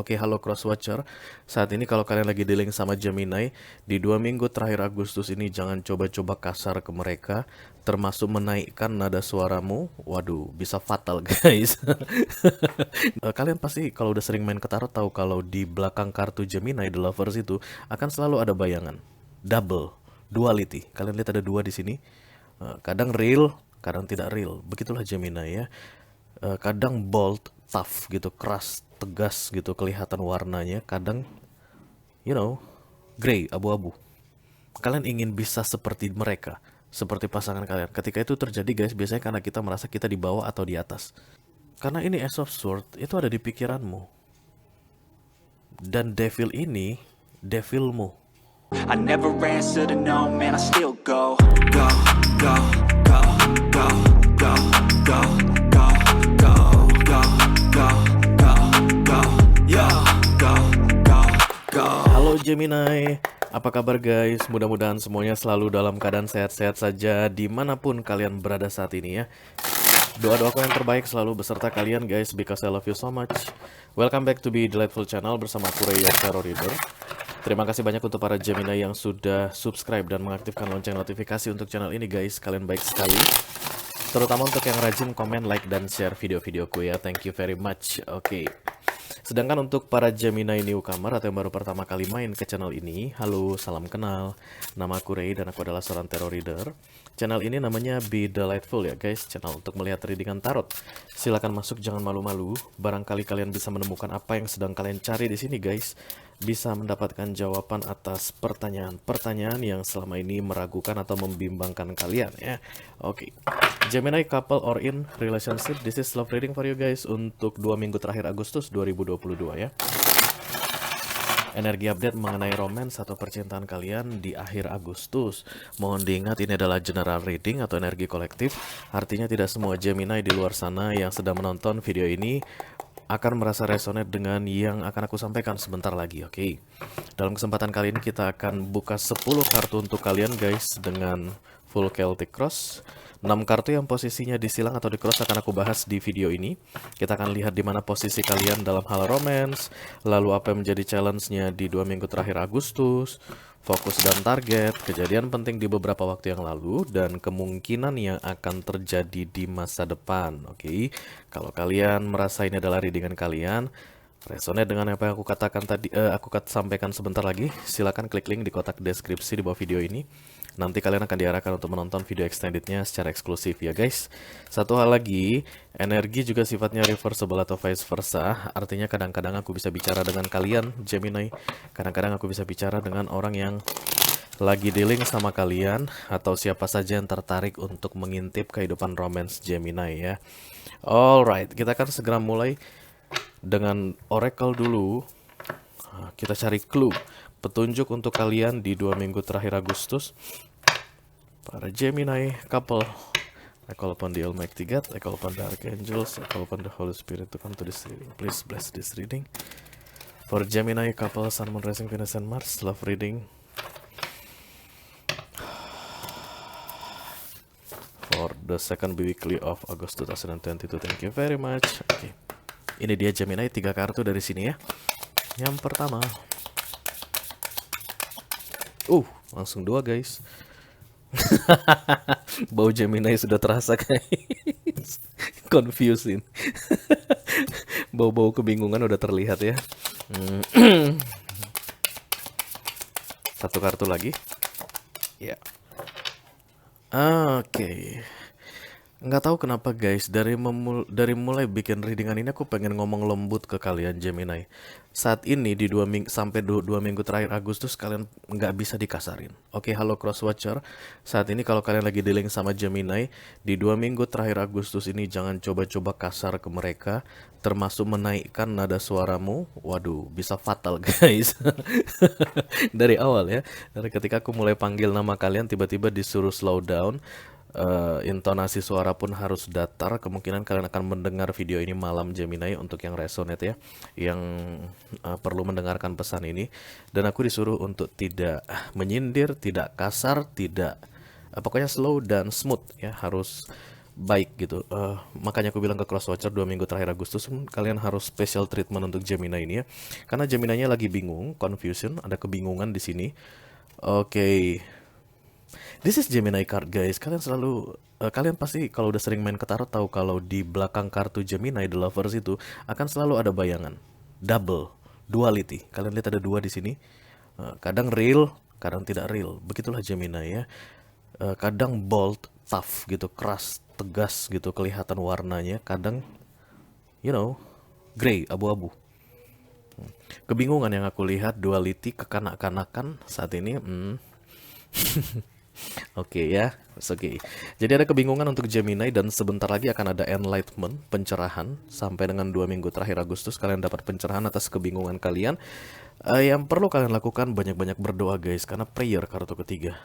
Oke, halo Crosswatcher. Saat ini kalau kalian lagi dealing sama Gemini, di 2 minggu terakhir Agustus ini jangan coba-coba kasar ke mereka, termasuk menaikkan nada suaramu. Waduh, bisa fatal guys. Kalian pasti kalau udah sering main ke tarot tahu kalau di belakang kartu Gemini The Lovers itu akan selalu ada bayangan. Double, duality. Kalian lihat ada dua di sini. Kadang real, kadang tidak real. Begitulah Gemini ya. Kadang bold, tough gitu, keras, tegas gitu kelihatan warnanya. Kadang, you know, gray, abu-abu. Kalian ingin bisa seperti mereka, seperti pasangan kalian. Ketika itu terjadi guys, biasanya karena kita merasa kita di bawah atau di atas. Karena ini Ace of Swords, itu ada di pikiranmu. Dan devil ini, devilmu. I never answer to no, man, I still go, go, go, go, go, go, go, go, go, go, go, go, go, yo, go, go, go. Halo Gemini, apa kabar guys? Mudah-mudahan semuanya selalu dalam keadaan sehat-sehat saja dimanapun kalian berada saat ini ya. Doa-doaku yang terbaik selalu beserta kalian guys, because I love you so much. Welcome back to Be Delightful Channel bersama aku Ray Tarot Reader. Terima kasih banyak untuk para Gemini yang sudah subscribe dan mengaktifkan lonceng notifikasi untuk channel ini guys. Kalian baik sekali. Terutama untuk yang rajin komen, like, dan share video-videoku ya. Thank you very much. Oke. Sedangkan untuk para Gemini newcomer atau yang baru pertama kali main ke channel ini, halo, salam kenal. Nama aku Ray dan aku adalah seorang tarot reader. Channel ini namanya Be Delightful ya guys, channel untuk melihat readingan tarot. Silahkan masuk, jangan malu-malu. Barangkali kalian bisa menemukan apa yang sedang kalian cari di sini guys. Bisa mendapatkan jawaban atas pertanyaan-pertanyaan yang selama ini meragukan atau membimbangkan kalian ya. Oke. Gemini couple or in relationship, this is love reading for you guys untuk 2 minggu terakhir Agustus 2022 ya. Energi update mengenai romance atau percintaan kalian di akhir Agustus. Mohon diingat ini adalah general reading atau energi kolektif. Artinya tidak semua Gemini di luar sana yang sedang menonton video ini akan merasa resonate dengan yang akan aku sampaikan sebentar lagi, oke? Dalam kesempatan kali ini kita akan buka 10 kartu untuk kalian guys dengan full Celtic Cross. 6 kartu yang posisinya disilang atau di cross akan aku bahas di video ini. Kita akan lihat di mana posisi kalian dalam hal romance, lalu apa yang menjadi challenge-nya di 2 minggu terakhir Agustus, fokus dan target, kejadian penting di beberapa waktu yang lalu, dan kemungkinan yang akan terjadi di masa depan. Oke, kalau kalian merasa ini adalah readingan kalian, resonate dengan apa yang aku katakan tadi, sampaikan sebentar lagi, silakan klik link di kotak deskripsi di bawah video ini. Nanti kalian akan diarahkan untuk menonton video extendednya secara eksklusif ya guys. Satu hal lagi, energi juga sifatnya reversible atau vice versa. Artinya kadang-kadang aku bisa bicara dengan kalian Gemini, kadang-kadang aku bisa bicara dengan orang yang lagi dealing sama kalian, atau siapa saja yang tertarik untuk mengintip kehidupan romance Gemini ya. Alright, kita akan segera mulai dengan oracle dulu. Kita cari clue, petunjuk untuk kalian di 2 minggu terakhir Agustus. Para Gemini couple, I call upon the Almighty God, I call upon the Archangels, I call upon the Holy Spirit to come to this reading. Please bless this reading. For Gemini couple, Sun, Moon, Rising, Venus, and Mars, love reading. For the second weekly of August 2022, thank you very much. Oke. Ini dia Gemini, 3 kartu dari sini ya. Yang pertama, langsung 2 guys. Bau Gemini sudah terasa guys. Confusing. Bau-bau kebingungan udah terlihat ya. Satu kartu lagi. Ya. Oke. Nggak tahu kenapa guys, dari mulai bikin readingan ini aku pengen ngomong lembut ke kalian Gemini. Saat ini di 2 minggu sampai 2 minggu terakhir Agustus kalian nggak bisa dikasarin. Oke, halo Crosswatcher. Saat ini kalau kalian lagi dealing sama Gemini, di 2 minggu terakhir Agustus ini jangan coba-coba kasar ke mereka, termasuk menaikkan nada suaramu. Waduh, bisa fatal guys. Dari awal ya, dari ketika aku mulai panggil nama kalian tiba-tiba disuruh slow down. Intonasi suara pun harus datar. Kemungkinan kalian akan mendengar video ini malam Gemini untuk yang resonate ya, yang perlu mendengarkan pesan ini. Dan aku disuruh untuk tidak menyindir, tidak kasar, tidak pokoknya slow dan smooth ya, harus baik gitu. Makanya aku bilang ke Crosswatcher 2 minggu terakhir Agustus kalian harus special treatment untuk Gemini ini ya. Karena Gemini-nya lagi bingung, confusion, ada kebingungan di sini. Oke. This is Gemini card guys. Kalian pasti kalau udah sering main ke tarot tahu kalau di belakang kartu Gemini The Lovers itu akan selalu ada bayangan. Double, duality. Kalian lihat ada dua di sini. Kadang real, kadang tidak real. Begitulah Gemini ya. Kadang bold, tough gitu, keras, tegas gitu kelihatan warnanya. Kadang gray, abu-abu. Kebingungan yang aku lihat, duality, kekanak-kanakan saat ini. Oke ya, oke. Jadi ada kebingungan untuk Gemini dan sebentar lagi akan ada enlightenment, pencerahan. Sampai dengan 2 minggu terakhir Agustus kalian dapat pencerahan atas kebingungan kalian. Yang perlu kalian lakukan banyak-banyak berdoa guys, karena prayer kartu ketiga.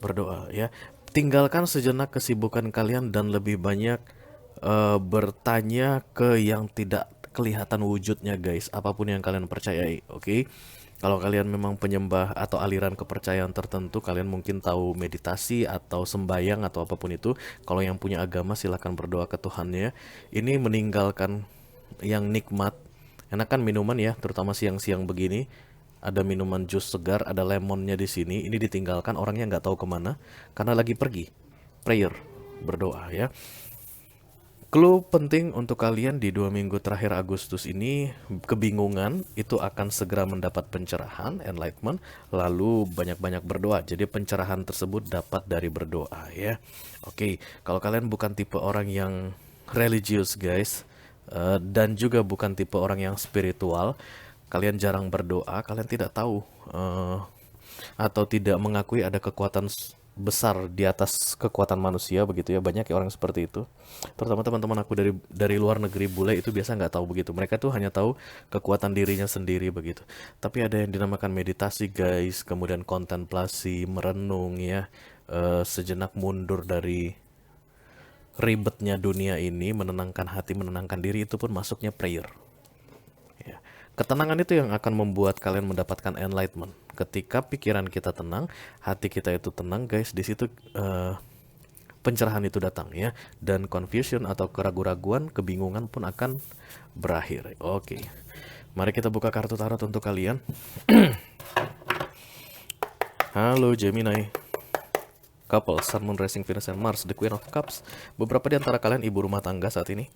Berdoa ya. Tinggalkan sejenak kesibukan kalian dan lebih banyak bertanya ke yang tidak kelihatan wujudnya guys, apapun yang kalian percayai, oke? Kalau kalian memang penyembah atau aliran kepercayaan tertentu, kalian mungkin tahu meditasi atau sembayang atau apapun itu. Kalau yang punya agama silakan berdoa ke Tuhannya. Ini meninggalkan yang nikmat. Enakan minuman ya, terutama siang-siang begini. Ada minuman jus segar, ada lemonnya di sini. Ini ditinggalkan, orangnya nggak tahu kemana karena lagi pergi. Prayer, berdoa ya. Clue penting untuk kalian di 2 minggu terakhir Agustus ini, kebingungan itu akan segera mendapat pencerahan, enlightenment, lalu banyak-banyak berdoa. Jadi pencerahan tersebut dapat dari berdoa ya. Oke, kalau kalian bukan tipe orang yang religius guys, dan juga bukan tipe orang yang spiritual, kalian jarang berdoa, kalian tidak tahu atau tidak mengakui ada kekuatan besar di atas kekuatan manusia begitu ya. Banyak ya orang seperti itu, terutama teman-teman aku dari luar negeri bule itu biasa nggak tahu begitu. Mereka tuh hanya tahu kekuatan dirinya sendiri begitu. Tapi ada yang dinamakan meditasi guys, kemudian kontemplasi, merenung ya, sejenak mundur dari ribetnya dunia ini, menenangkan hati, menenangkan diri, itu pun masuknya prayer ya. Ketenangan itu yang akan membuat kalian mendapatkan enlightenment. Ketika pikiran kita tenang, hati kita itu tenang guys, di situ pencerahan itu datang ya, dan confusion atau keraguan-raguan, kebingungan pun akan berakhir. Oke, mari kita buka kartu tarot untuk kalian. Halo Gemini couple, Sun, Moon, Rising, Venus, and Mars, the Queen of Cups. Beberapa di antara kalian ibu rumah tangga saat ini.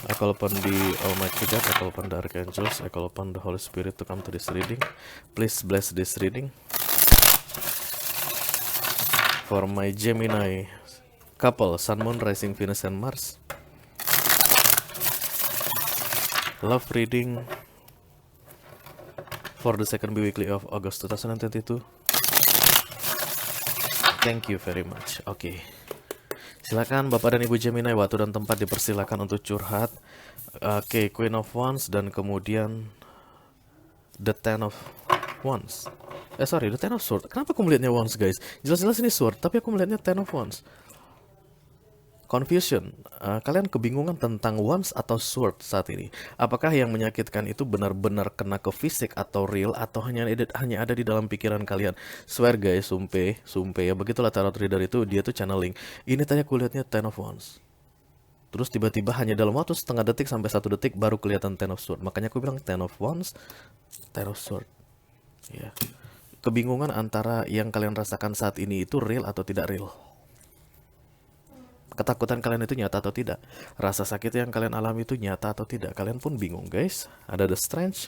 I call upon the Almighty God, I call upon the Archangels, I call upon the Holy Spirit to come to this reading. Please bless this reading for my Gemini couple, Sun, Moon, Rising, Venus, and Mars. Love reading for the second bi-weekly of August 2022. Thank you very much. Oke. Silakan Bapak dan Ibu Gemini, waktu dan tempat dipersilakan untuk curhat. Oke, Queen of Wands dan kemudian the Ten of Wands. The Ten of Swords. Kenapa aku melihatnya Wands guys? Jelas-jelas ini Sword, tapi aku melihatnya Ten of Wands. Confusion. Kalian kebingungan tentang Wands atau Sword saat ini. Apakah yang menyakitkan itu benar-benar kena ke fisik atau real, atau hanya ada di dalam pikiran kalian? Swear guys, sumpah ya. Begitulah tarot reader itu, dia tuh channeling. Ini tadi aku lihatnya Ten of Wands. Terus tiba-tiba hanya dalam waktu setengah detik sampai 1 detik baru kelihatan Ten of Sword. Makanya aku bilang Ten of Wands, Ten of Sword. Ya. Kebingungan antara yang kalian rasakan saat ini itu real atau tidak real. Ketakutan kalian itu nyata atau tidak. Rasa sakit yang kalian alami itu nyata atau tidak. Kalian pun bingung guys. Ada The Strange.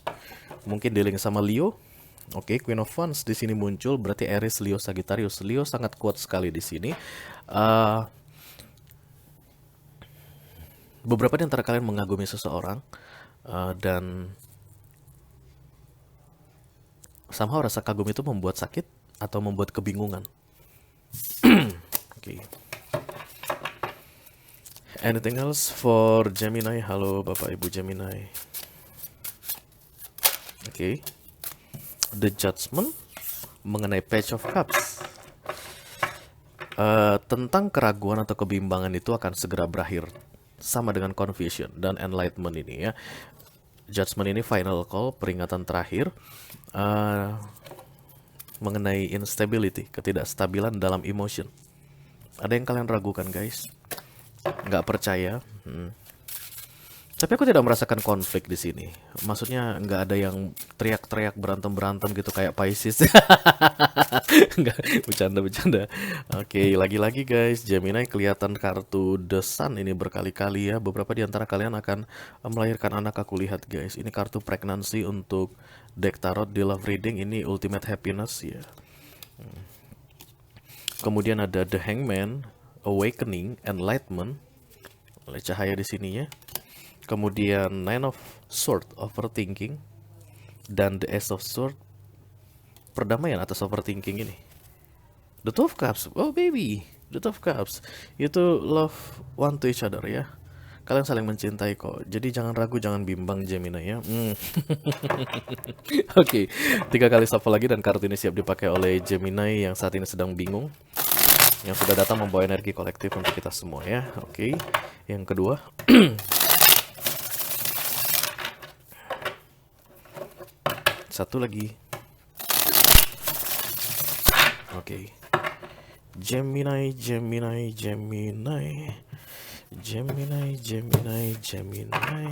Mungkin dealing sama Leo. Oke, Queen of Wands di sini muncul, berarti Aries, Leo, Sagittarius. Leo sangat kuat sekali di sini. Beberapa di antara kalian mengagumi seseorang dan somehow rasa kagum itu membuat sakit atau membuat kebingungan. Oke. Anything else for Gemini? Halo Bapak Ibu Gemini. Oke. The Judgment mengenai Page of Cups. Tentang keraguan atau kebimbangan itu akan segera berakhir. Sama dengan confusion dan enlightenment ini ya. Judgment ini final call, peringatan terakhir mengenai instability, ketidakstabilan dalam emotion. Ada yang kalian ragukan guys? Nggak percaya? Tapi aku tidak merasakan konflik di sini. Maksudnya nggak ada yang teriak-teriak berantem-berantem gitu kayak Pisces. Nggak, bercanda-bercanda. Oke, lagi-lagi guys, Gemini kelihatan kartu The Sun ini berkali-kali ya. Beberapa di antara kalian akan melahirkan anak, aku lihat guys. Ini kartu pregnancy untuk deck tarot di love reading, ini ultimate happiness ya. Kemudian ada The Hangman, Awakening, Enlightenment. Oleh cahaya di sininya. Kemudian Nine of Swords, overthinking, dan the Ace of Swords, perdamaian atas overthinking ini. The Two of Cups, oh baby, the Two of Cups itu love one to each other ya. Kalian saling mencintai kok. Jadi jangan ragu, jangan bimbang Gemini ya. Oke, 3 kali shuffle lagi dan kartu ini siap dipakai oleh Gemini yang saat ini sedang bingung, yang sudah datang membawa energi kolektif untuk kita semua ya. Oke, yang kedua. Satu lagi. Oke. Gemini, Gemini, Gemini. Gemini, Gemini, Gemini.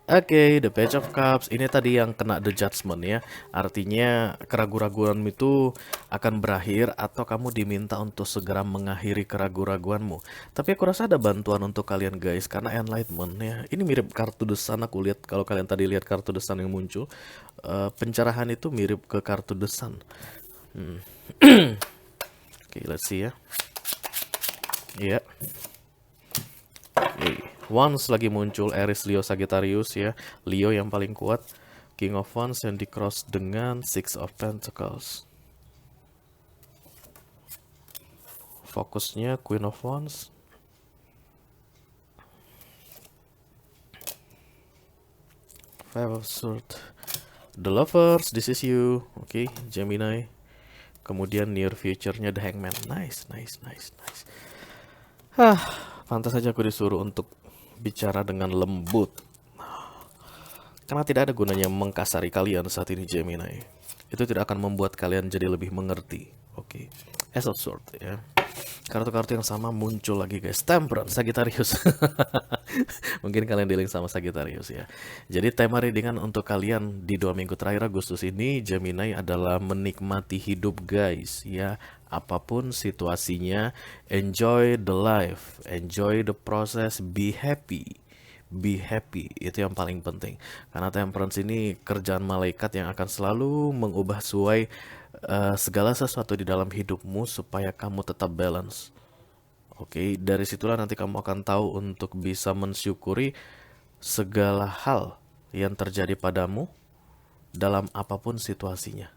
Oke, the Page of Cups. Ini tadi yang kena the judgment ya. Artinya keraguan-raguan itu akan berakhir atau kamu diminta untuk segera mengakhiri keraguan-raguanmu. Tapi aku rasa ada bantuan untuk kalian guys, karena enlightenment ya. Ini mirip kartu The Sun, aku lihat kalau kalian tadi lihat kartu The Sun yang muncul. Pencerahan itu mirip ke kartu The Sun. Oke, let's see ya. Iya. Oke. Wands lagi muncul, Aries, Leo, Sagittarius ya. Leo yang paling kuat. King of Wands yang di cross dengan Six of Pentacles. Fokusnya Queen of Wands. Five of Swords. The Lovers, this is you. Oke, Gemini. Kemudian near future-nya The Hangman. Nice. Pantas saja aku disuruh untuk bicara dengan lembut. Karena tidak ada gunanya mengkasari kalian saat ini Gemini. Itu tidak akan membuat kalian jadi lebih mengerti. Oke. Ace of Swords ya. Kartu-kartu yang sama muncul lagi guys. Temperance, Sagittarius. Mungkin kalian dealing sama Sagittarius ya. Jadi tema readingan untuk kalian di 2 minggu terakhir Agustus ini Gemini adalah menikmati hidup guys ya. Apapun situasinya, enjoy the life, enjoy the process, be happy. Be happy, itu yang paling penting. Karena temperance ini kerjaan malaikat yang akan selalu mengubah suai segala sesuatu di dalam hidupmu supaya kamu tetap balance. Oke, dari situlah nanti kamu akan tahu untuk bisa mensyukuri segala hal yang terjadi padamu dalam apapun situasinya.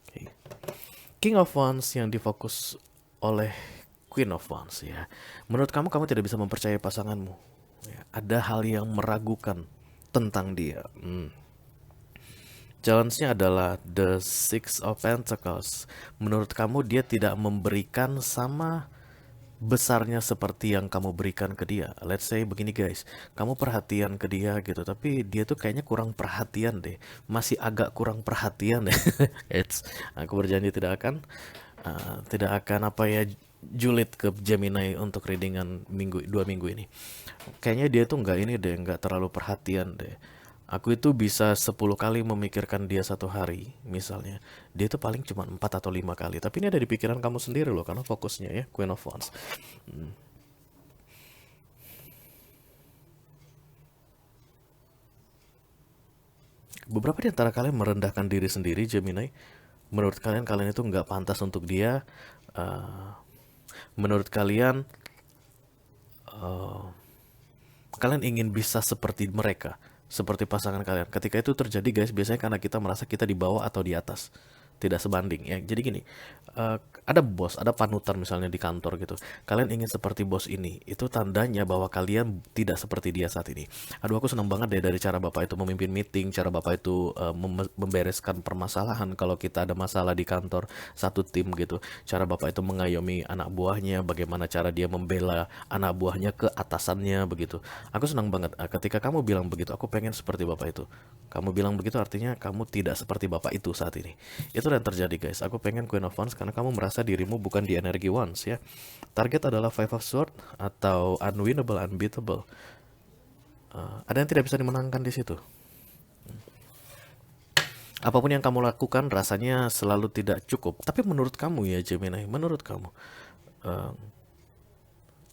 Oke. King of Wands yang difokus oleh Queen of Wands ya. Menurut kamu tidak bisa mempercayai pasanganmu. Ya, ada hal yang meragukan tentang dia. Challenge-nya adalah the Six of Pentacles. Menurut kamu dia tidak memberikan sama besarnya seperti yang kamu berikan ke dia. Let's say begini guys, kamu perhatian ke dia gitu, tapi dia tuh kayaknya kurang perhatian deh, masih agak kurang perhatian deh. Aku berjanji tidak akan apa ya, julid ke Gemini untuk readingan 2 minggu ini. Kayaknya dia tuh nggak terlalu perhatian deh. Aku itu bisa 10 kali memikirkan dia satu hari, misalnya. Dia itu paling cuma 4 atau 5 kali. Tapi ini ada di pikiran kamu sendiri loh, karena fokusnya ya, Queen of Wands. Beberapa di antara kalian merendahkan diri sendiri, Gemini. Menurut kalian itu nggak pantas untuk dia. Menurut kalian, kalian ingin bisa seperti mereka, seperti pasangan kalian. Ketika itu terjadi guys, biasanya karena kita merasa kita di bawah atau di atas, tidak sebanding ya. Jadi gini, ada bos, ada panutan misalnya di kantor gitu. Kalian ingin seperti bos ini, itu tandanya bahwa kalian tidak seperti dia saat ini. Aduh, aku senang banget deh dari cara bapak itu memimpin meeting, cara bapak itu membereskan permasalahan kalau kita ada masalah di kantor, satu tim gitu. Cara bapak itu mengayomi anak buahnya, bagaimana cara dia membela anak buahnya ke atasannya begitu. Aku senang banget ketika kamu bilang begitu, aku pengen seperti bapak itu. Kamu bilang begitu artinya kamu tidak seperti bapak itu saat ini. Itu yang terjadi guys. Aku pengen Queen of Wands karena kamu merasa dirimu bukan di energi Wands ya. Target adalah Five of Swords atau unwinnable, unbeatable. Ada yang tidak bisa dimenangkan di situ. Apapun yang kamu lakukan rasanya selalu tidak cukup. Tapi menurut kamu ya Gemini, menurut kamu,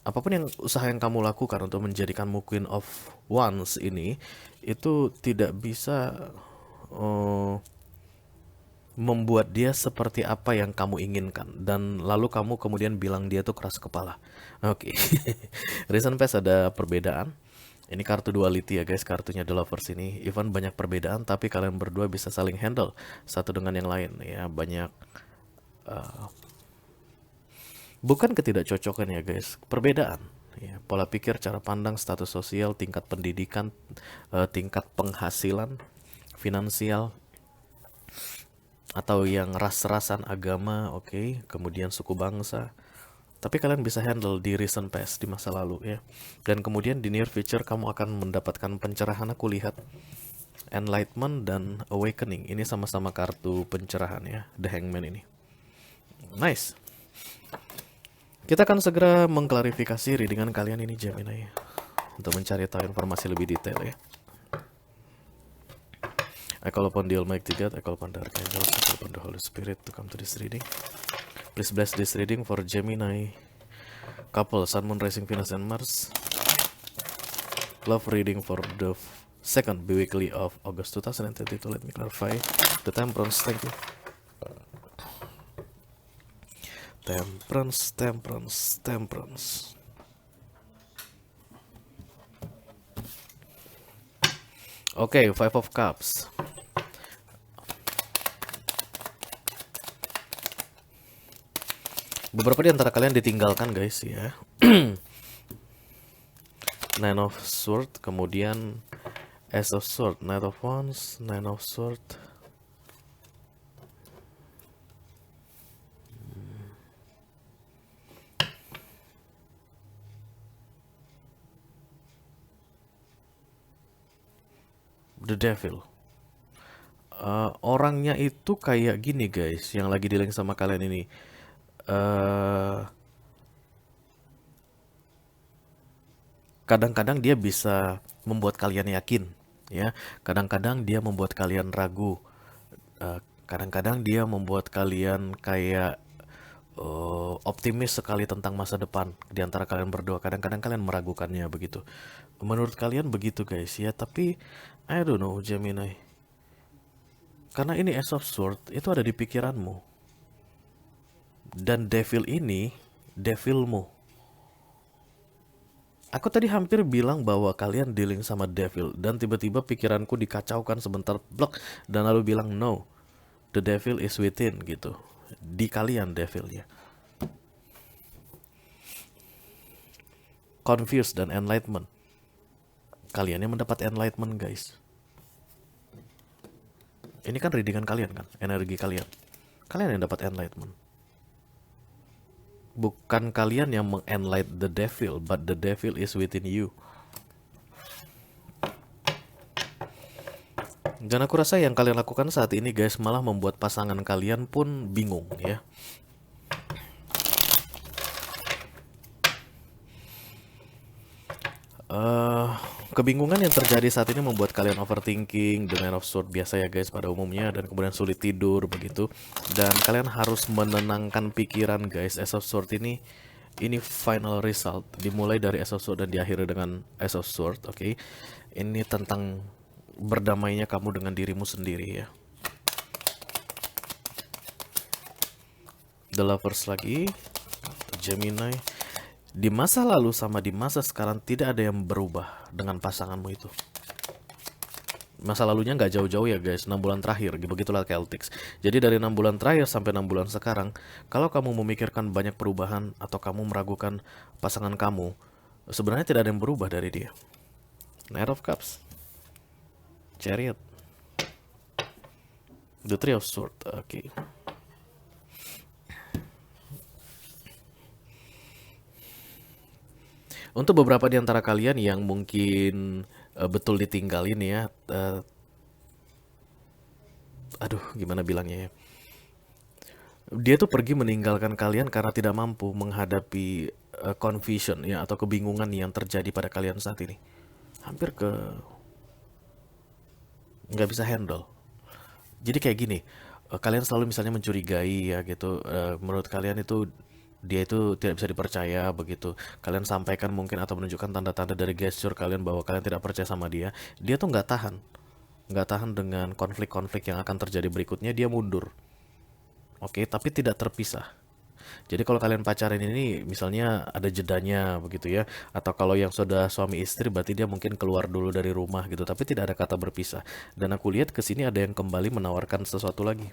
apapun yang usaha yang kamu lakukan untuk menjadikanmu Queen of Wands ini, itu tidak bisa membuat dia seperti apa yang kamu inginkan, dan lalu kamu kemudian bilang dia tuh keras kepala. Oke. Recent past ada perbedaan. Ini kartu duality ya guys, kartunya The Lovers ini. Even banyak perbedaan, tapi kalian berdua bisa saling handle satu dengan yang lain ya. Banyak bukan ketidakcocokan ya guys, perbedaan ya, pola pikir, cara pandang, status sosial, tingkat pendidikan, tingkat penghasilan, finansial, atau yang ras-rasan, agama, oke, kemudian suku bangsa. Tapi kalian bisa handle di recent past, di masa lalu ya. Dan kemudian di near future kamu akan mendapatkan pencerahan. Aku lihat enlightenment dan awakening. Ini sama-sama kartu pencerahan ya, the hangman ini. Nice. Kita akan segera mengklarifikasi readingan kalian ini Gemini untuk mencari tahu informasi lebih detail ya. I call upon the Almighty God, I call upon the Archangels, I call upon the Holy Spirit to come to this reading. Please bless this reading for Gemini couple, Sun, Moon, Rising, Venus, and Mars. Love reading for the second bi-weekly of August 2022. Let me clarify the Temperance. Thank you. Temperance, Temperance, Temperance. Okay, Five of Cups. Beberapa di antara kalian ditinggalkan guys ya. Nine of Swords, kemudian Ace of Swords, Knight of Wands, Nine of Swords. The Devil. Orangnya itu kayak gini guys, yang lagi di-link sama kalian ini. Kadang-kadang dia bisa membuat kalian yakin, ya. Kadang-kadang dia membuat kalian ragu. Kadang-kadang dia membuat kalian kayak optimis sekali tentang masa depan di antara kalian berdua. Kadang-kadang kalian meragukannya begitu. Menurut kalian begitu guys ya, tapi I don't know Gemini. Karena ini Ace of Swords itu ada di pikiranmu. Dan Devil ini devilmu. Aku tadi hampir bilang bahwa kalian dealing sama Devil, dan tiba-tiba pikiranku dikacaukan sebentar blok, dan lalu bilang no, the Devil is within gitu. Di kalian Devilnya. Confused dan enlightenment. Kalian yang mendapat enlightenment guys. Ini kan readingan kalian kan, energi kalian. Kalian yang dapat enlightenment. Bukan kalian yang mengenlight the devil, but the devil is within you. Dan aku rasa yang kalian lakukan saat ini guys malah membuat pasangan kalian pun bingung ya. Kebingungan yang terjadi saat ini membuat kalian overthinking, the Nine of Swords biasa ya guys pada umumnya, dan kemudian sulit tidur begitu. Dan kalian harus menenangkan pikiran guys. Ace of Swords ini final result, dimulai dari Ace of Swords dan diakhiri dengan Ace of Swords, oke. Ini tentang berdamainya kamu dengan dirimu sendiri ya. The Lovers lagi, Gemini. Di masa lalu sama di masa sekarang tidak ada yang berubah dengan pasanganmu itu. Masa lalunya nggak jauh-jauh ya guys, 6 bulan terakhir, begitulah Celtics. Jadi dari 6 bulan terakhir sampai 6 bulan sekarang, kalau kamu memikirkan banyak perubahan atau kamu meragukan pasangan kamu, sebenarnya tidak ada yang berubah dari dia. Knight of Cups, Chariot, The Three of Swords, oke. Untuk beberapa di antara kalian yang mungkin betul ditinggalin ya, aduh gimana bilangnya ya, Dia tuh pergi meninggalkan kalian karena tidak mampu menghadapi confusion ya atau kebingungan yang terjadi pada kalian saat ini. Hampir ke nggak bisa handle. Jadi kayak gini, kalian selalu misalnya mencurigai ya gitu, menurut kalian itu dia itu tidak bisa dipercaya begitu. Kalian sampaikan mungkin atau menunjukkan tanda-tanda dari gesture kalian bahwa kalian tidak percaya sama dia. Dia tuh nggak tahan dengan konflik-konflik yang akan terjadi berikutnya. Dia mundur, oke, tapi tidak terpisah. Jadi kalau kalian pacaran ini misalnya ada jedanya begitu ya, atau kalau yang sudah suami istri berarti dia mungkin keluar dulu dari rumah gitu, tapi tidak ada kata berpisah. Dan aku lihat ke sini ada yang kembali menawarkan sesuatu lagi.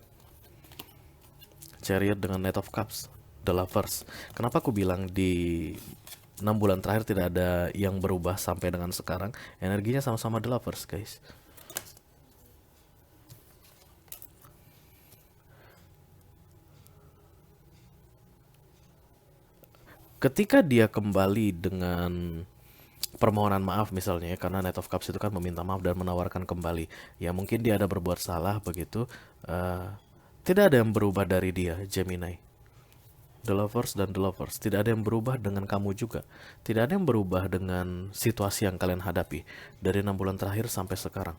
Chariot dengan Knight of Cups, The Lovers. Kenapa aku bilang di 6 bulan terakhir tidak ada yang berubah sampai dengan sekarang? Energinya sama-sama The Lovers, guys. Ketika dia kembali dengan permohonan maaf misalnya ya, karena Knight of Cups itu kan meminta maaf dan menawarkan kembali. Ya mungkin dia ada berbuat salah begitu. eh, Tidak ada yang berubah dari dia, Gemini. The Lovers dan The Lovers. Tidak ada yang berubah dengan kamu juga. Tidak ada yang berubah dengan situasi yang kalian hadapi dari 6 bulan terakhir sampai sekarang.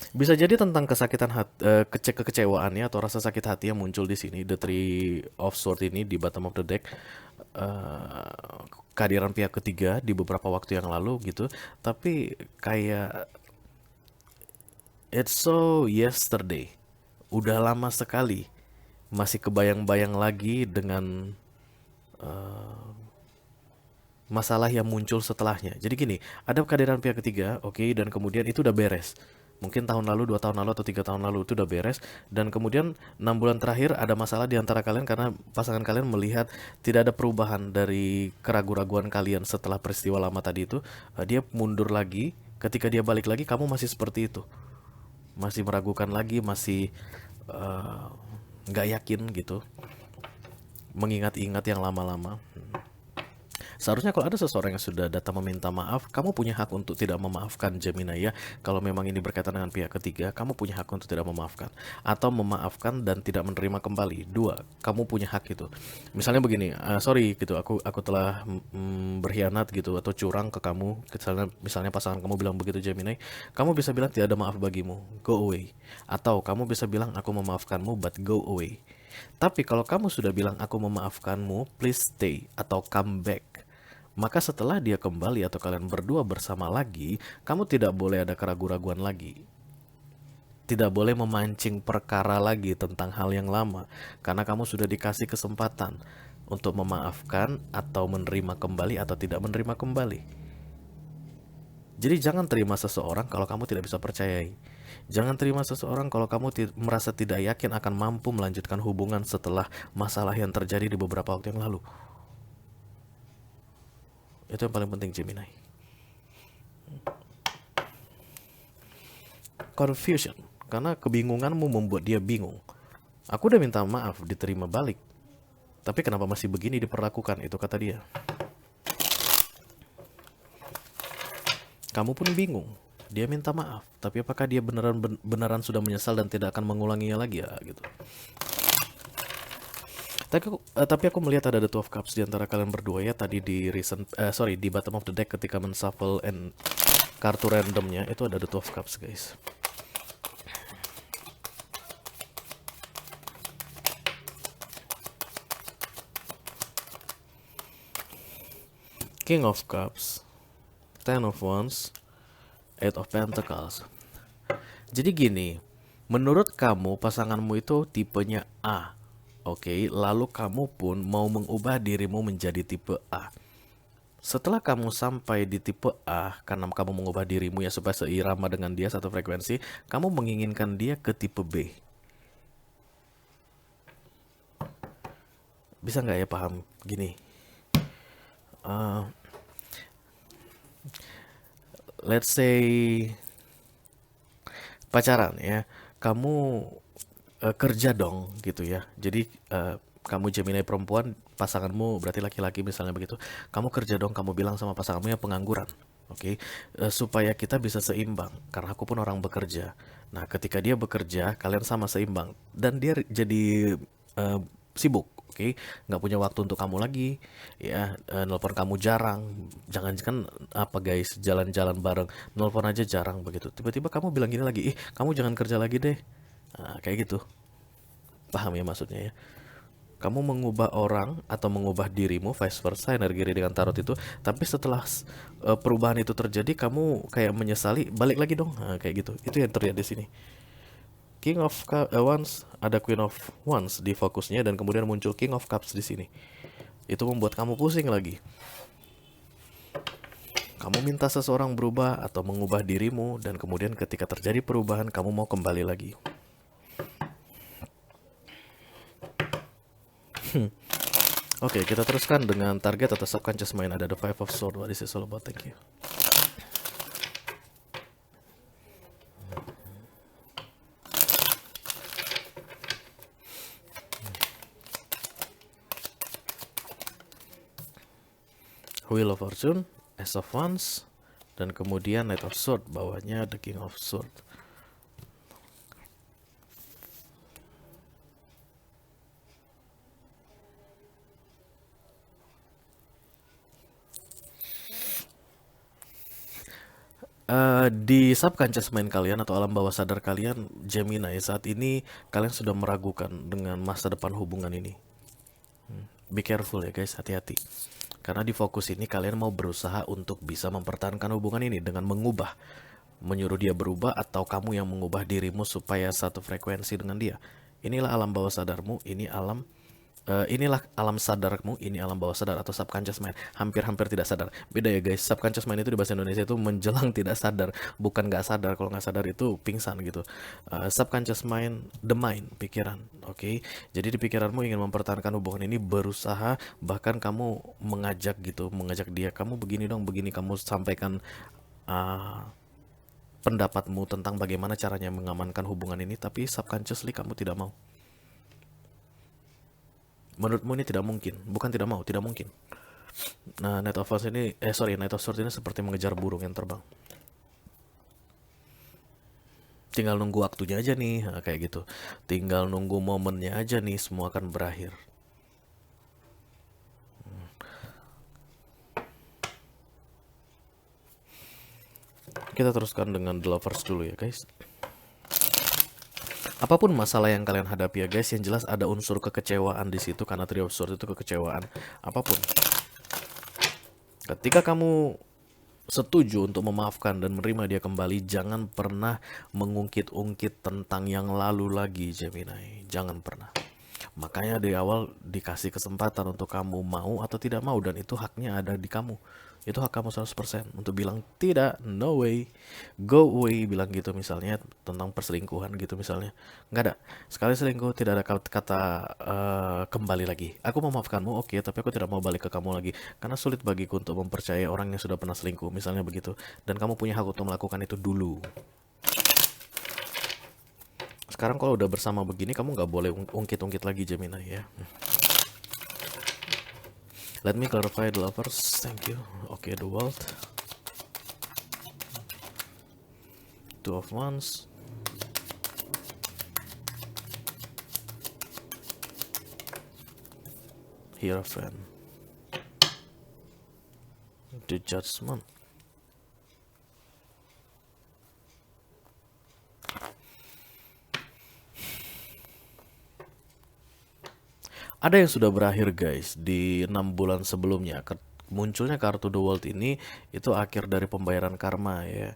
Bisa jadi tentang kesakitan hati, kekecewaannya atau rasa sakit hati yang muncul di sini, the Three of Swords ini di bottom of the deck, kehadiran pihak ketiga di beberapa waktu yang lalu gitu, tapi kayak it's so yesterday, udah lama sekali, masih kebayang-bayang lagi dengan masalah yang muncul setelahnya. Jadi gini, ada kehadiran pihak ketiga, oke, dan kemudian itu udah beres. Mungkin tahun lalu, 2 tahun lalu, atau 3 tahun lalu itu udah beres. Dan kemudian 6 bulan terakhir ada masalah di antara kalian karena pasangan kalian melihat tidak ada perubahan dari keraguan-raguan kalian setelah peristiwa lama tadi itu. Dia mundur lagi, ketika dia balik lagi kamu masih seperti itu. Masih meragukan lagi, masih eh, nggak yakin gitu. Mengingat-ingat yang lama-lama. Seharusnya kalau ada seseorang yang sudah datang meminta maaf, kamu punya hak untuk tidak memaafkan, Gemini ya. Kalau memang ini berkaitan dengan pihak ketiga, kamu punya hak untuk tidak memaafkan. Atau memaafkan dan tidak menerima kembali. Dua, kamu punya hak itu. Misalnya begini, sorry gitu, aku telah berkhianat gitu atau curang ke kamu. Misalnya pasangan kamu bilang begitu, Gemini, kamu bisa bilang tidak ada maaf bagimu, go away. Atau kamu bisa bilang aku memaafkanmu but go away. Tapi kalau kamu sudah bilang aku memaafkanmu, please stay atau come back. Maka setelah dia kembali atau kalian berdua bersama lagi, kamu tidak boleh ada keraguan-raguan lagi. Tidak boleh memancing perkara lagi tentang hal yang lama. Karena kamu sudah dikasih kesempatan untuk memaafkan atau menerima kembali atau tidak menerima kembali. Jadi jangan terima seseorang kalau kamu tidak bisa percayai. Jangan terima seseorang kalau kamu merasa tidak yakin akan mampu melanjutkan hubungan setelah masalah yang terjadi di beberapa waktu yang lalu. Itu yang paling penting, Gemini. Confusion, karena kebingunganmu membuat dia bingung. Aku udah minta maaf, diterima balik. Tapi kenapa masih begini diperlakukan? Itu kata dia. Kamu pun bingung. Dia minta maaf, tapi apakah dia beneran sudah menyesal dan tidak akan mengulanginya lagi ya gitu. Tapi aku melihat ada the Two of Cups di antara kalian berdua ya tadi di di bottom of the deck ketika men-shuffle kartu randomnya itu ada the Two of Cups, guys. King of Cups, Ten of Wands, Eight of Pentacles. Jadi gini, menurut kamu pasanganmu itu tipenya A. Oke, lalu kamu pun mau mengubah dirimu menjadi tipe A. Setelah kamu sampai di tipe A, karena kamu mengubah dirimu ya supaya seirama dengan dia satu frekuensi, kamu menginginkan dia ke tipe B. Bisa nggak ya paham? Gini, let's say pacaran ya, kamu kerja dong gitu ya. Jadi kamu Gemini perempuan pasanganmu, berarti laki-laki misalnya begitu, kamu kerja dong, kamu bilang sama pasanganmu yang pengangguran. Oke, supaya kita bisa seimbang, karena aku pun orang bekerja. Nah, ketika dia bekerja, kalian sama seimbang, dan dia jadi sibuk, oke, nggak punya waktu untuk kamu lagi, ya, nelpon kamu jarang, jangan kan apa guys, jalan-jalan bareng, nelpon aja jarang begitu. Tiba-tiba kamu bilang gini lagi, ih, kamu jangan kerja lagi deh. Nah, kayak gitu, paham ya maksudnya ya? Kamu mengubah orang atau mengubah dirimu, vice versa, energi reading tarot itu, tapi setelah perubahan itu terjadi, kamu kayak menyesali, balik lagi dong. Nah, kayak gitu. Itu yang terjadi di sini. King of Wands, ada Queen of Wands di fokusnya, dan kemudian muncul King of Cups di sini. Itu membuat kamu pusing lagi. Kamu minta seseorang berubah atau mengubah dirimu, dan kemudian ketika terjadi perubahan, kamu mau kembali lagi. Oke, kita teruskan dengan target atau subconscious mind. Ada the Five of Swords. What is this all about? Thank you. Wheel of Fortune, Ace of Wands, dan kemudian Knight of Swords. Bawahnya the King of Swords. Di subconscious mind kalian atau alam bawah sadar kalian, Gemini, saat ini kalian sudah meragukan dengan masa depan hubungan ini. Be careful ya guys, hati-hati. Karena di fokus ini kalian mau berusaha untuk bisa mempertahankan hubungan ini dengan mengubah, menyuruh dia berubah, atau kamu yang mengubah dirimu supaya satu frekuensi dengan dia. Inilah alam bawah sadarmu, inilah alam sadarmu, ini alam bawah sadar atau subconscious mind. Hampir-hampir tidak sadar. Beda ya guys, subconscious mind itu di bahasa Indonesia itu menjelang tidak sadar, bukan nggak sadar. Kalau nggak sadar itu pingsan gitu. Subconscious mind, the mind, pikiran. Oke, jadi di pikiranmu ingin mempertahankan hubungan ini, berusaha, bahkan kamu mengajak dia, kamu begini dong, begini, kamu sampaikan pendapatmu tentang bagaimana caranya mengamankan hubungan ini, tapi subconsciously kamu tidak mau. Menurutmu ini tidak mungkin, bukan tidak mau, tidak mungkin. Nah, Knight of Swords ini seperti mengejar burung yang terbang. Tinggal nunggu waktunya aja nih, nah, kayak gitu. Tinggal nunggu momennya aja nih, semua akan berakhir. Kita teruskan dengan The Lovers dulu ya guys. Apapun masalah yang kalian hadapi ya guys, yang jelas ada unsur kekecewaan di situ, karena Three of Swords itu kekecewaan. Apapun, ketika kamu setuju untuk memaafkan dan menerima dia kembali, jangan pernah mengungkit-ungkit tentang yang lalu lagi, Gemini. Jangan pernah. Makanya dari awal dikasih kesempatan untuk kamu mau atau tidak mau, dan itu haknya ada di kamu. Itu hak kamu 100% untuk bilang tidak, no way, go away, bilang gitu misalnya tentang perselingkuhan gitu misalnya. Nggak ada, sekali selingkuh tidak ada kata kembali lagi. Aku memaafkanmu, oke, tapi aku tidak mau balik ke kamu lagi, karena sulit bagiku untuk mempercayai orang yang sudah pernah selingkuh misalnya begitu. Dan kamu punya hak untuk melakukan itu dulu. Sekarang kalau udah bersama begini, kamu nggak boleh ungkit-ungkit lagi, Gemini ya. Let me clarify the Lovers. Thank you. Okay, the World. Two of Wands. Hierophant. The Judgment. Ada yang sudah berakhir guys di 6 bulan sebelumnya. Munculnya kartu The World ini itu akhir dari pembayaran karma ya.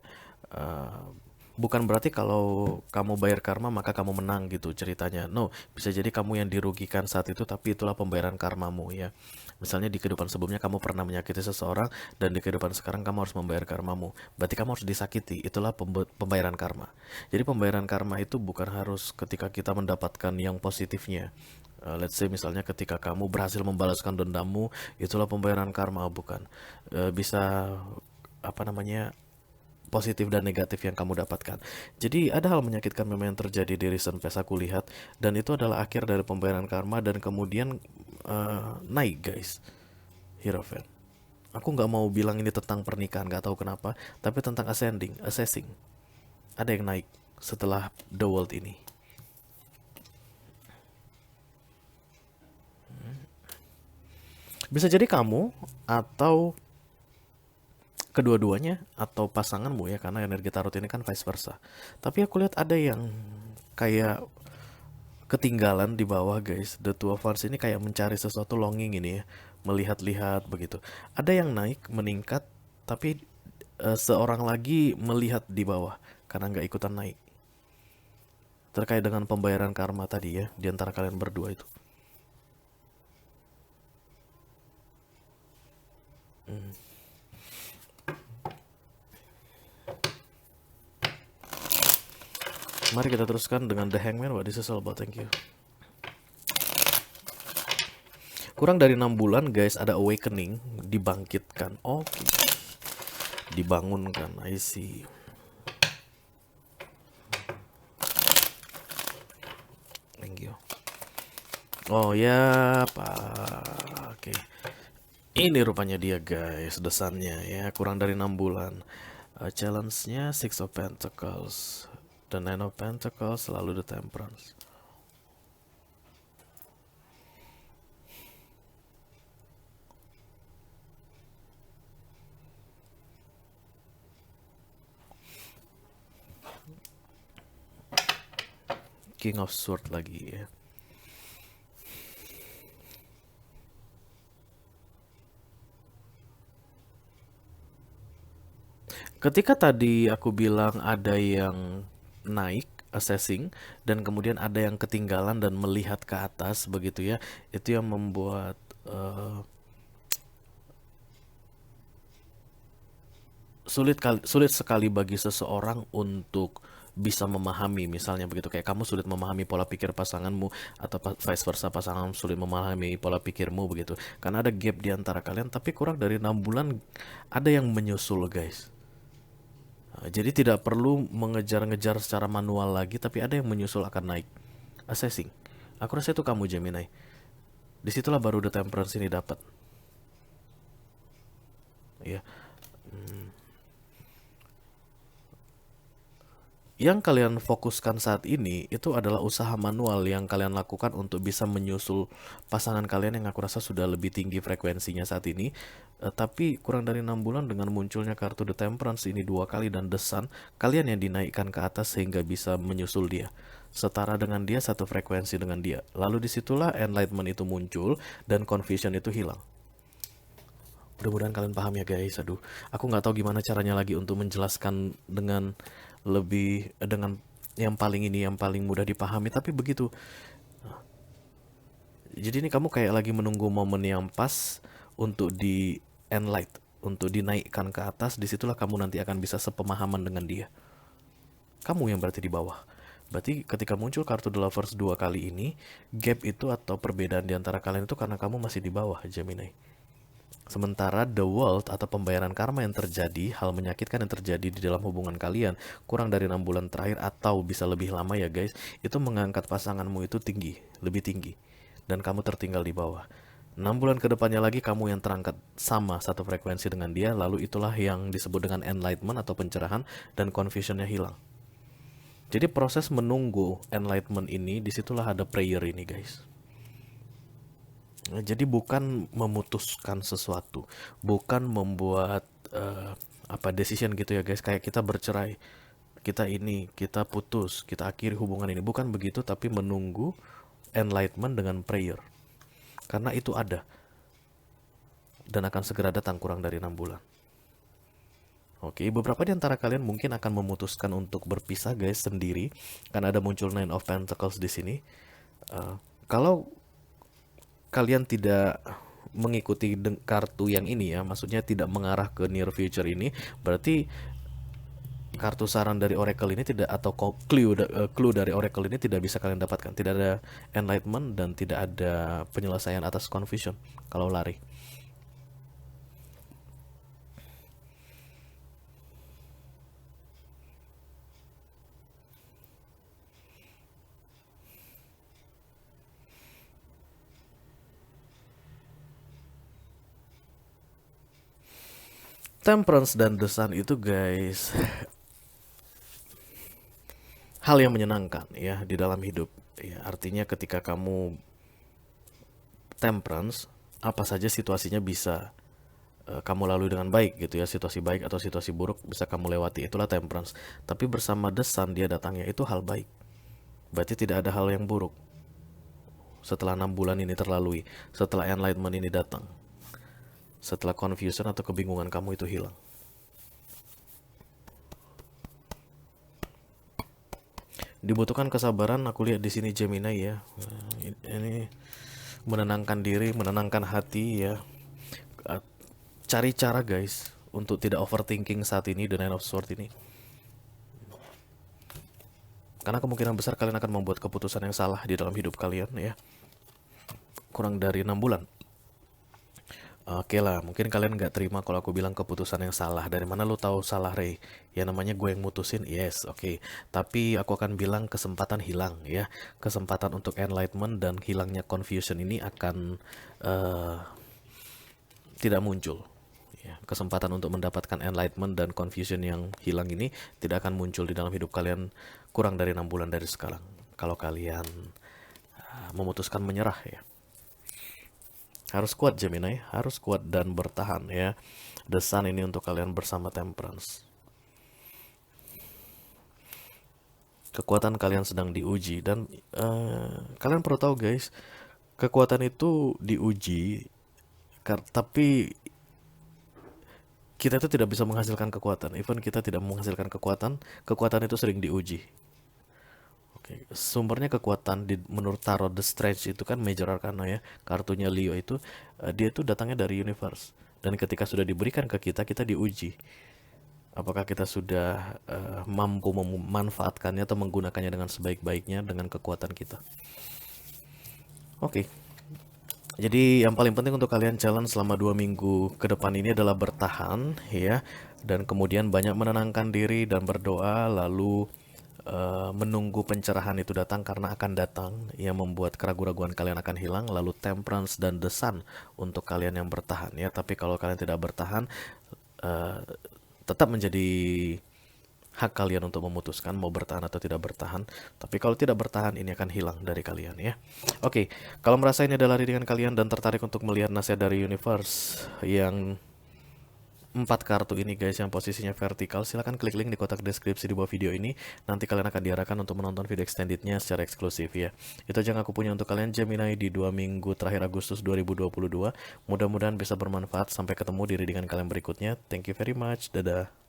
Bukan berarti kalau kamu bayar karma maka kamu menang gitu ceritanya. No, bisa jadi kamu yang dirugikan saat itu, tapi itulah pembayaran karmamu ya. Misalnya di kehidupan sebelumnya kamu pernah menyakiti seseorang, dan di kehidupan sekarang kamu harus membayar karmamu. Berarti kamu harus disakiti, itulah pembayaran karma. Jadi pembayaran karma itu bukan harus ketika kita mendapatkan yang positifnya. Let's say misalnya ketika kamu berhasil membalaskan dendammu, itulah pembayaran karma, bukan. Bisa apa namanya, positif dan negatif yang kamu dapatkan. Jadi ada hal menyakitkan memang yang terjadi di recent past aku lihat, dan itu adalah akhir dari pembayaran karma dan kemudian naik guys. Hierophant. Aku nggak mau bilang ini tentang pernikahan, nggak tahu kenapa, tapi tentang assessing. Ada yang naik setelah the world ini. Bisa jadi kamu atau kedua-duanya atau pasanganmu ya, karena energi tarot ini kan vice versa. Tapi aku lihat ada yang kayak ketinggalan di bawah guys. The Two of Wands ini kayak mencari sesuatu, longing ini ya, melihat-lihat begitu. Ada yang naik, meningkat, tapi seorang lagi melihat di bawah karena nggak ikutan naik. Terkait dengan pembayaran karma tadi ya, di antara kalian berdua itu. Mari kita teruskan dengan The Hangman. What this is all about, thank you. Kurang dari 6 bulan guys, ada awakening, dibangkitkan. Oke. Dibangunkan, I see. Thank you. Oh ya, Pak. Oke. Ini rupanya dia guys, desannya ya, kurang dari 6 bulan. Challenge-nya Six of Pentacles, The Nine of Pentacles, lalu The Temperance. King of Sword lagi ya. Ketika tadi aku bilang ada yang naik, assessing, dan kemudian ada yang ketinggalan dan melihat ke atas begitu ya, itu yang membuat sulit sekali bagi seseorang untuk bisa memahami, misalnya begitu, kayak kamu sulit memahami pola pikir pasanganmu atau vice versa, pasangan sulit memahami pola pikirmu begitu, karena ada gap di antara kalian. Tapi kurang dari 6 bulan ada yang menyusul guys. Jadi tidak perlu mengejar-ngejar secara manual lagi, tapi ada yang menyusul akan naik. Assessing. Aku rasa itu kamu Gemini. Disitulah baru The Temperance ini dapat. Ya. Yang kalian fokuskan saat ini itu adalah usaha manual yang kalian lakukan untuk bisa menyusul pasangan kalian yang aku rasa sudah lebih tinggi frekuensinya saat ini. Tapi kurang dari 6 bulan dengan munculnya kartu The Temperance ini 2 kali dan The Sun, kalian yang dinaikkan ke atas sehingga bisa menyusul dia, setara dengan dia, satu frekuensi dengan dia. Lalu disitulah enlightenment itu muncul dan confusion itu hilang. Mudah-mudahan kalian paham ya guys. Aduh, aku nggak tahu gimana caranya lagi untuk menjelaskan dengan lebih, dengan yang paling mudah dipahami, tapi begitu. Jadi ini kamu kayak lagi menunggu momen yang pas untuk di enlight, untuk dinaikkan ke atas. Disitulah kamu nanti akan bisa sepemahaman dengan dia. Kamu yang berarti di bawah. Berarti ketika muncul kartu The Lovers 2 kali ini, gap itu atau perbedaan di antara kalian itu karena kamu masih di bawah Gemini. Sementara the world atau pembayaran karma yang terjadi, hal menyakitkan yang terjadi di dalam hubungan kalian kurang dari 6 bulan terakhir atau bisa lebih lama ya guys, itu mengangkat pasanganmu itu tinggi, lebih tinggi, dan kamu tertinggal di bawah. 6 bulan ke depannya lagi kamu yang terangkat sama satu frekuensi dengan dia, lalu itulah yang disebut dengan enlightenment atau pencerahan, dan confusionnya hilang. Jadi proses menunggu enlightenment ini, disitulah ada prayer ini guys. Jadi bukan memutuskan sesuatu, bukan membuat decision gitu ya guys, kayak kita bercerai, kita putus, kita akhiri hubungan ini, bukan begitu, tapi menunggu enlightenment dengan prayer, karena itu ada dan akan segera datang kurang dari 6 bulan. Oke, beberapa di antara kalian mungkin akan memutuskan untuk berpisah guys, sendiri, karena ada muncul Nine of Pentacles di sini. Kalau kalian tidak mengikuti kartu yang ini ya, maksudnya tidak mengarah ke near future ini, berarti kartu saran dari Oracle ini tidak, atau clue dari Oracle ini tidak bisa kalian dapatkan. Tidak ada enlightenment dan tidak ada penyelesaian atas confusion kalau lari. Temperance dan The Sun itu guys hal yang menyenangkan ya di dalam hidup. Ya, artinya ketika kamu temperance, apa saja situasinya bisa kamu lalui dengan baik gitu ya, situasi baik atau situasi buruk bisa kamu lewati, itulah temperance. Tapi bersama The Sun dia datangnya itu hal baik, berarti tidak ada hal yang buruk setelah 6 bulan ini terlalui, setelah enlightenment ini datang, setelah confusion atau kebingungan kamu itu hilang. Dibutuhkan kesabaran, aku lihat di sini Gemini ya. Ini menenangkan diri, menenangkan hati ya. Cari cara guys untuk tidak overthinking saat ini, the Nine of Swords ini. Karena kemungkinan besar kalian akan membuat keputusan yang salah di dalam hidup kalian ya. Kurang dari 6 bulan. Oke lah, mungkin kalian nggak terima kalau aku bilang keputusan yang salah. Dari mana lu tahu salah, Ray? Ya namanya gue yang mutusin, yes, oke. Tapi aku akan bilang kesempatan hilang ya. Kesempatan untuk enlightenment dan hilangnya confusion ini akan tidak muncul. Ya, kesempatan untuk mendapatkan enlightenment dan confusion yang hilang ini tidak akan muncul di dalam hidup kalian kurang dari 6 bulan dari sekarang. Kalau kalian memutuskan menyerah ya. Harus kuat Gemini, harus kuat dan bertahan ya. The Sun ini untuk kalian bersama Temperance. Kekuatan kalian sedang diuji dan kalian perlu tahu guys, kekuatan itu diuji tapi kita itu tidak bisa menghasilkan kekuatan. Even kita tidak menghasilkan kekuatan, kekuatan itu sering diuji. Oke, sumbernya kekuatan menurut Tarot The Strange itu kan Major Arcana ya. Kartunya Leo itu dia itu datangnya dari universe. Dan ketika sudah diberikan ke kita, kita diuji. Apakah kita sudah mampu memanfaatkannya atau menggunakannya dengan sebaik-baiknya dengan kekuatan kita. Oke. Jadi yang paling penting untuk kalian challenge selama 2 minggu ke depan ini adalah bertahan ya. Dan kemudian banyak menenangkan diri dan berdoa, lalu menunggu pencerahan itu datang karena akan datang yang membuat keraguan-raguan kalian akan hilang. Lalu Temperance dan The Sun untuk kalian yang bertahan ya. Tapi kalau kalian tidak bertahan, tetap menjadi hak kalian untuk memutuskan mau bertahan atau tidak bertahan. Tapi kalau tidak bertahan, ini akan hilang dari kalian ya. Oke, kalau merasa ini adalah readingan kalian dan tertarik untuk melihat nasihat dari universe yang 4 kartu ini guys yang posisinya vertikal, silahkan klik link di kotak deskripsi di bawah video ini. Nanti kalian akan diarahkan untuk menonton video extendednya secara eksklusif ya. Itu aja yang aku punya untuk kalian Gemini di 2 minggu terakhir Agustus 2022. Mudah-mudahan bisa bermanfaat. Sampai ketemu di readingan kalian berikutnya. Thank you very much. Dadah.